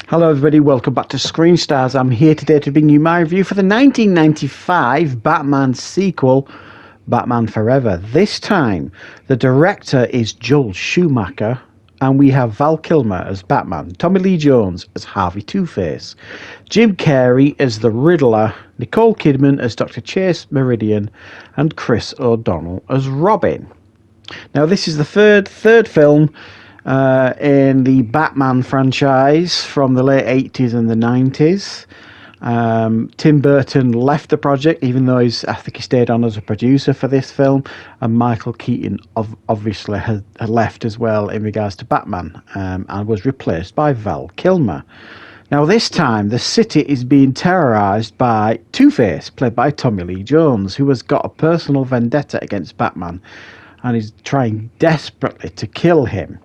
Hello everybody, welcome back to Screenstars. I'm here today to bring you my review for the 1995 Batman sequel, Batman Forever. This time, the director is Joel Schumacher, and we have Val Kilmer as Batman, Tommy Lee Jones as Harvey Two-Face, Jim Carrey as the Riddler, Nicole Kidman as Dr. Chase Meridian, and Chris O'Donnell as Robin. Now, this is the third film in the Batman franchise from the late 80s and the 90s. Tim Burton left the project, even though I think he stayed on as a producer for this film, and Michael Keaton obviously had left as well in regards to Batman, and was replaced by Val Kilmer. Now this time the city is being terrorised by Two-Face, played by Tommy Lee Jones, who has got a personal vendetta against Batman and is trying desperately to kill him.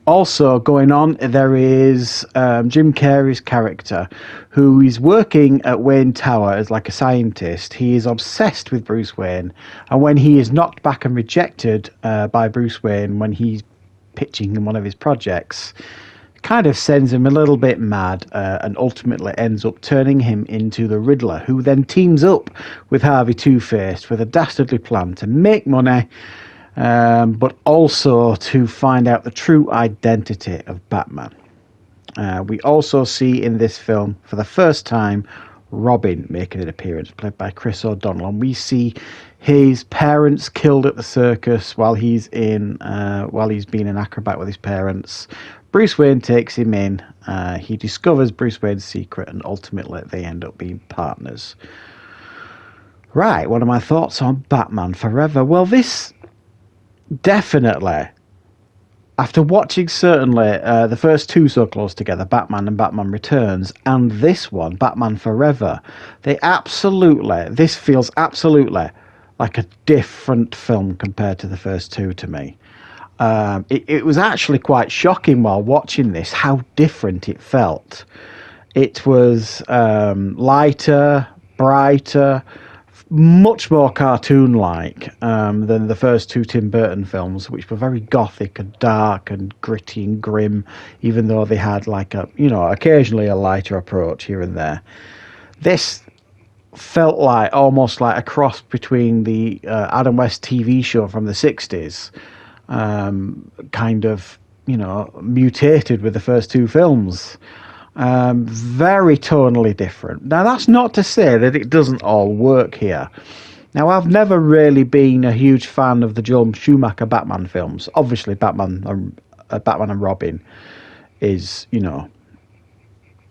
Also going on, there is Jim Carrey's character, who is working at Wayne Tower as like a scientist. He is obsessed with Bruce Wayne, and when he is knocked back and rejected by Bruce Wayne when he's pitching him one of his projects, kind of sends him a little bit mad, and ultimately ends up turning him into the Riddler, who then teams up with Harvey Two-Face with a dastardly plan to make money, but also to find out the true identity of Batman. We also see in this film, for the first time, Robin making an appearance, played by Chris O'Donnell, and we see his parents killed at the circus while he's being an acrobat with his parents. Bruce Wayne takes him in. He discovers Bruce Wayne's secret, and ultimately they end up being partners. Right, what are my thoughts on Batman Forever? Well, this definitely, after watching certainly the first two so close together, Batman and Batman Returns, and this one, Batman Forever, this feels absolutely like a different film compared to the first two to me. It was actually quite shocking while watching this how different it felt. It was lighter, brighter, much more cartoon-like than the first two Tim Burton films, which were very gothic and dark and gritty and grim, even though they had occasionally a lighter approach here and there. This felt like almost like a cross between the Adam West TV show from the 60s, mutated with the first two films. Very tonally different. Now, that's not to say that it doesn't all work here. Now, I've never really been a huge fan of the Joel Schumacher Batman films. Obviously, Batman and Robin is,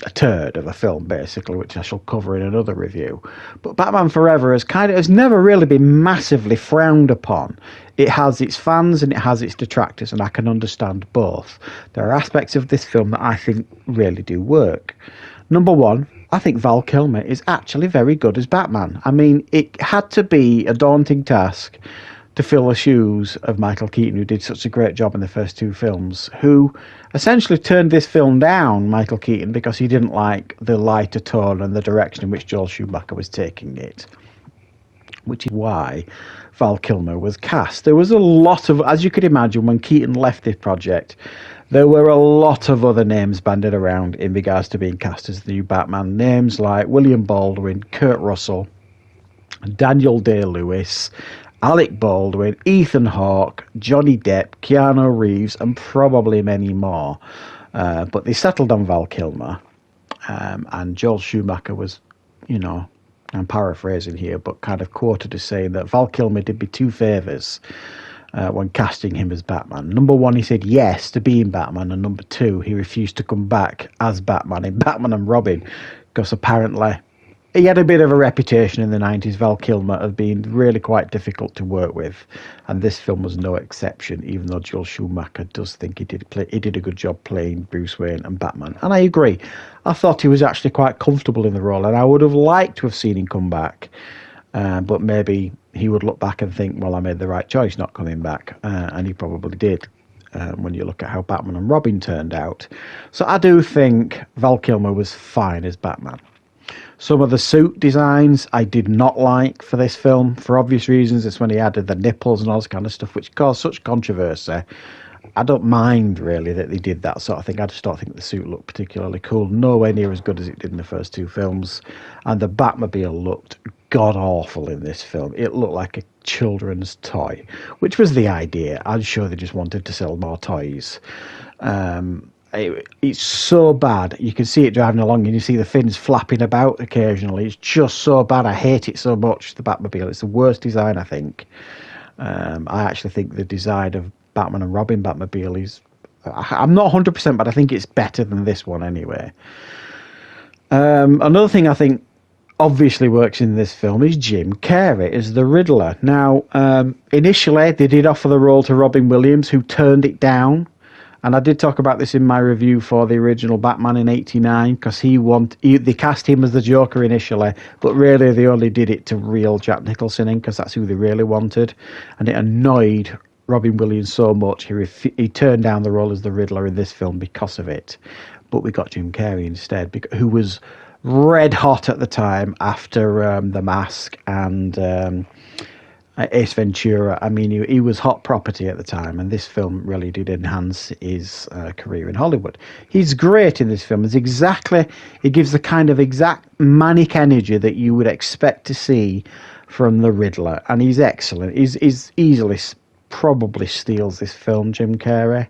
a turd of a film, basically, which I shall cover in another review. But Batman Forever has never really been massively frowned upon. It has its fans and it has its detractors, and I can understand both. There are aspects of this film that I think really do work. Number one, I think Val Kilmer is actually very good as Batman. I mean, it had to be a daunting task to fill the shoes of Michael Keaton, who did such a great job in the first two films, who essentially turned this film down, Michael Keaton, because he didn't like the lighter tone and the direction in which Joel Schumacher was taking it, which is why Val Kilmer was cast. There was a lot of, as you could imagine, when Keaton left this project, there were a lot of other names banded around in regards to being cast as the new Batman. Names like William Baldwin, Kurt Russell, Daniel Day-Lewis, Alec Baldwin, Ethan Hawke, Johnny Depp, Keanu Reeves, and probably many more. But they settled on Val Kilmer, and Joel Schumacher was, I'm paraphrasing here, but kind of quoted as saying that Val Kilmer did me two favours when casting him as Batman. Number one, he said yes to being Batman, and number two, he refused to come back as Batman in Batman and Robin, because apparently he had a bit of a reputation in the 90s, Val Kilmer, of being really quite difficult to work with, and this film was no exception, even though Joel Schumacher does think he did a good job playing Bruce Wayne and Batman. And I agree. I thought he was actually quite comfortable in the role, and I would have liked to have seen him come back, but maybe he would look back and think, well, I made the right choice not coming back, and he probably did. When you look at how Batman and Robin turned out. So I do think Val Kilmer was fine as Batman. Some of the suit designs I did not like for this film, for obvious reasons. It's when he added the nipples and all this kind of stuff, which caused such controversy. I don't mind really that they did that sort of thing. I just don't think the suit looked particularly cool. Nowhere near as good as it did in the first two films. And the Batmobile looked god awful in this film. It looked like a children's toy, which was the idea. I'm sure they just wanted to sell more toys. It's so bad. You can see it driving along and you see the fins flapping about occasionally. It's just so bad. I hate it so much, the Batmobile. It's the worst design, I think. I actually think the design of Batman and Robin Batmobile is... I'm not 100%, but I think it's better than this one anyway. Another thing I think obviously works in this film is Jim Carrey as the Riddler. Now, initially, they did offer the role to Robin Williams, who turned it down. And I did talk about this in my review for the original Batman in '89, because they cast him as the Joker initially, but really they only did it to reel Jack Nicholson in, because that's who they really wanted. And it annoyed Robin Williams so much, he turned down the role as the Riddler in this film because of it. But we got Jim Carrey instead, who was red hot at the time after The Mask and... Ace Ventura. I mean, he was hot property at the time, and this film really did enhance his career in Hollywood. He's great in this film. It gives the kind of exact manic energy that you would expect to see from the Riddler, and he's excellent. He's easily probably steals this film, Jim Carrey.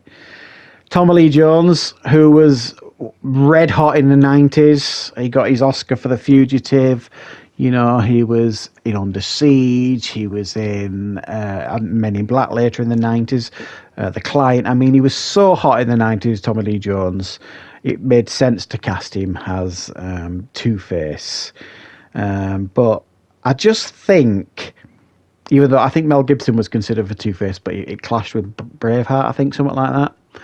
Tommy Lee Jones, who was red hot in the 90s. He got his Oscar for The Fugitive. You know, he was in Under Siege, he was in Men in Black later in the 90s, The Client. I mean, he was so hot in the 90s, Tommy Lee Jones. It made sense to cast him as Two-Face. But I just think, even though I think Mel Gibson was considered for Two-Face, but it clashed with Braveheart, I think, something like that.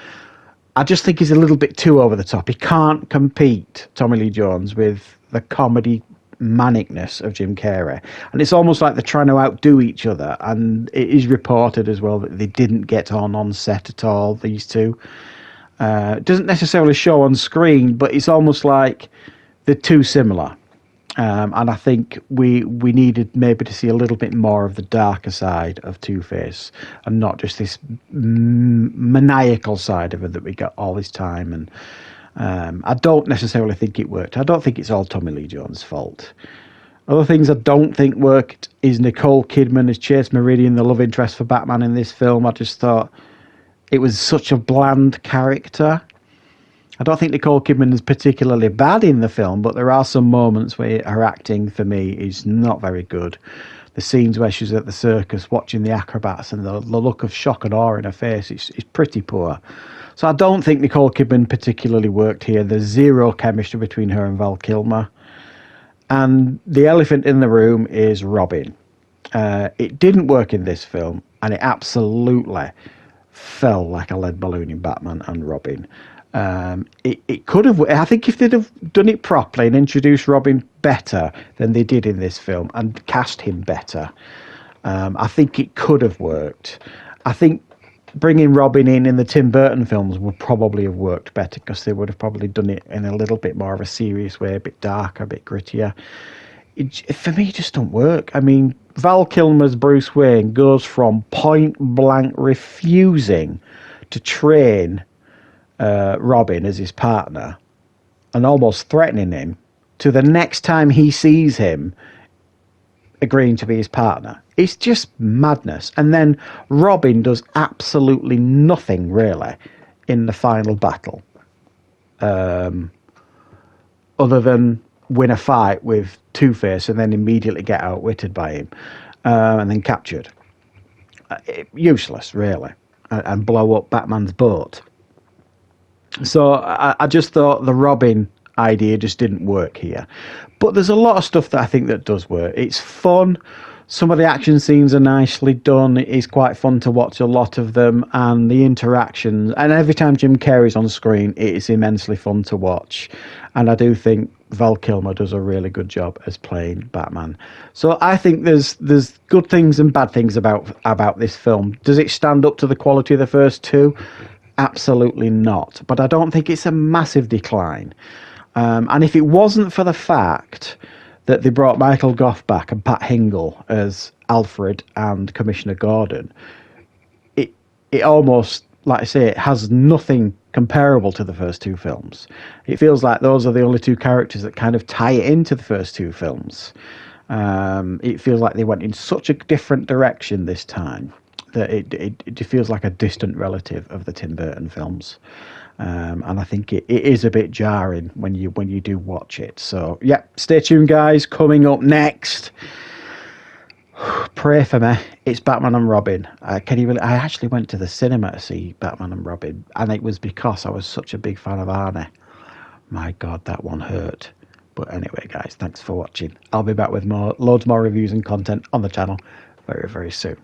I just think he's a little bit too over the top. He can't compete, Tommy Lee Jones, with the comedy manicness of Jim Carrey, and it's almost like they're trying to outdo each other. And it is reported as well that they didn't get on set at all, these two. It doesn't necessarily show on screen, but it's almost like they're too similar. And I think we needed maybe to see a little bit more of the darker side of Two-Face, and not just this maniacal side of it that we got all this time. And I don't necessarily think it worked. I don't think it's all Tommy Lee Jones' fault. Other things I don't think worked is Nicole Kidman as Chase Meridian, the love interest for Batman in this film. I just thought it was such a bland character. I don't think Nicole Kidman is particularly bad in the film, but there are some moments where her acting, for me, is not very good. The scenes where she's at the circus watching the acrobats and the look of shock and awe in her face is pretty poor. So I don't think Nicole Kidman particularly worked here. There's zero chemistry between her and Val Kilmer. And the elephant in the room is Robin. It didn't work in this film, and it absolutely fell like a lead balloon in Batman and Robin. It could have... I think if they'd have done it properly and introduced Robin better than they did in this film and cast him better, I think it could have worked. I think bringing Robin in the Tim Burton films would probably have worked better, because they would have probably done it in a little bit more of a serious way, a bit darker, a bit grittier. For me, it just don't work. I mean, Val Kilmer's Bruce Wayne goes from point blank refusing to train Robin as his partner and almost threatening him, to the next time he sees him agreeing to be his partner. It's just madness. And then Robin does absolutely nothing, really, in the final battle, other than win a fight with Two-Face and then immediately get outwitted by him, and then captured. Useless, really, and blow up Batman's boat. So I just thought the Robin idea just didn't work here. But there's a lot of stuff that I think that does work. It's fun. Some of the action scenes are nicely done. It is quite fun to watch a lot of them, and the interactions. And every time Jim Carrey's on screen, it is immensely fun to watch. And I do think Val Kilmer does a really good job as playing Batman. So I think there's good things and bad things about this film. Does it stand up to the quality of the first two? Absolutely not. But I don't think it's a massive decline. And if it wasn't for the fact that they brought Michael Gough back and Pat Hingle as Alfred and Commissioner Gordon, it almost like I say, it has nothing comparable to the first two films. It feels like those are the only two characters that kind of tie it into the first two films. It feels like they went in such a different direction this time that it feels like a distant relative of the Tim Burton films. And I think it is a bit jarring when you do watch it. So yeah, stay tuned, guys. Coming up next, pray for me. It's Batman and Robin. Can you really? I actually went to the cinema to see Batman and Robin, and it was because I was such a big fan of Arnie. My God, that one hurt. But anyway, guys, thanks for watching. I'll be back with loads more reviews and content on the channel very, very soon.